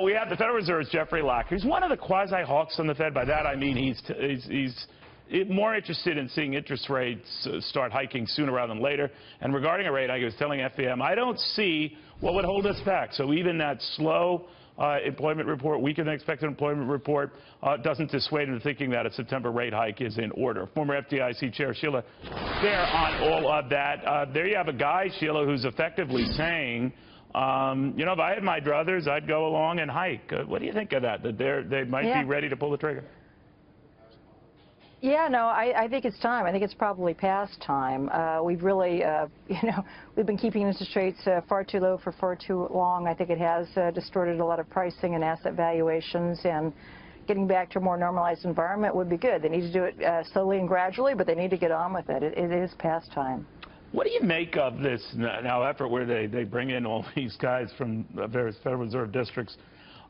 we have the Federal Reserve's Jeffrey Locker. He's one of the quasi-hawks on the Fed. By that I mean he's more interested in seeing interest rates start hiking sooner rather than later. And regarding a rate hike, I was telling FEM, I don't see what would hold us back. So even that slow employment report, weaker than expected employment report, doesn't dissuade him to thinking that a September rate hike is in order. Former FDIC Chair Sheila Bair on all of that. There you have a guy, Sheila, who's effectively saying, you know, if I had my druthers, I'd go along and hike. What do you think of that? That they might be ready to pull the trigger? Yeah, no, I think it's time. I think it's probably past time. We've really, you know, we've been keeping interest rates far too low for far too long. I think it has distorted a lot of pricing and asset valuations, and getting back to a more normalized environment would be good. They need to do it slowly and gradually, but they need to get on with it. It is past time. What do you make of this now effort where they bring in all these guys from various Federal Reserve districts,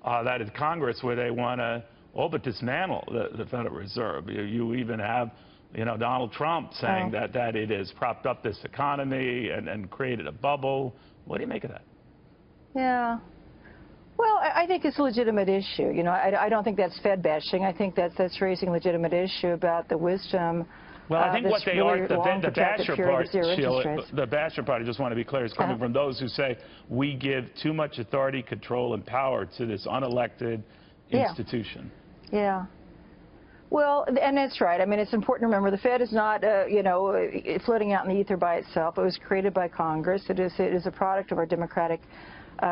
that is Congress, where they want to all but dismantle the Federal Reserve? You even have, you know, Donald Trump saying that it has propped up this economy and created a bubble. What do you make of that? Yeah. Well, I think it's a legitimate issue. You know, I don't think that's Fed bashing. I think that's raising a legitimate issue about the wisdom. Well, I think what they are, the basher part, Sheila, the basher part, I just want to be clear, is coming from those who say we give too much authority, control, and power to this unelected institution. Yeah. Well, and that's right. I mean, it's important to remember the Fed is not, you know, floating out in the ether by itself. It was created by Congress. It is a product of our democratic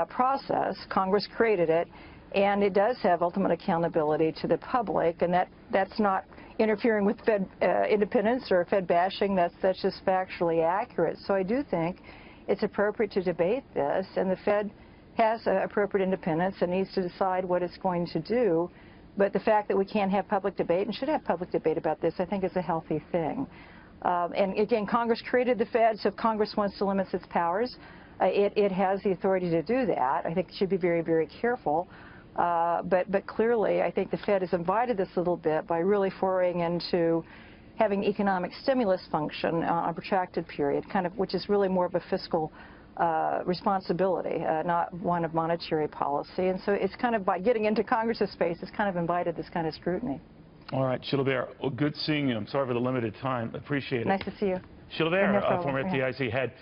process. Congress created it, and it does have ultimate accountability to the public, and that's not interfering with Fed independence or Fed bashing. That's just factually accurate. So I do think it's appropriate to debate this, and the Fed has appropriate independence and needs to decide what it's going to do. But the fact that we can't have public debate and should have public debate about this, I think, is a healthy thing. And again, Congress created the Fed, so if Congress wants to limit its powers, it has the authority to do that. I think it should be very, very careful. But clearly, I think the Fed has invited this a little bit by really foraying into having economic stimulus function on a protracted period, which is really more of a fiscal responsibility, not one of monetary policy. And so it's kind of, by getting into Congress's space, it's kind of invited this kind of scrutiny. All right, Sheila Bair, well, good seeing you. I'm sorry for the limited time. Appreciate it. Nice to see you. Sheila Bair, former FDIC head.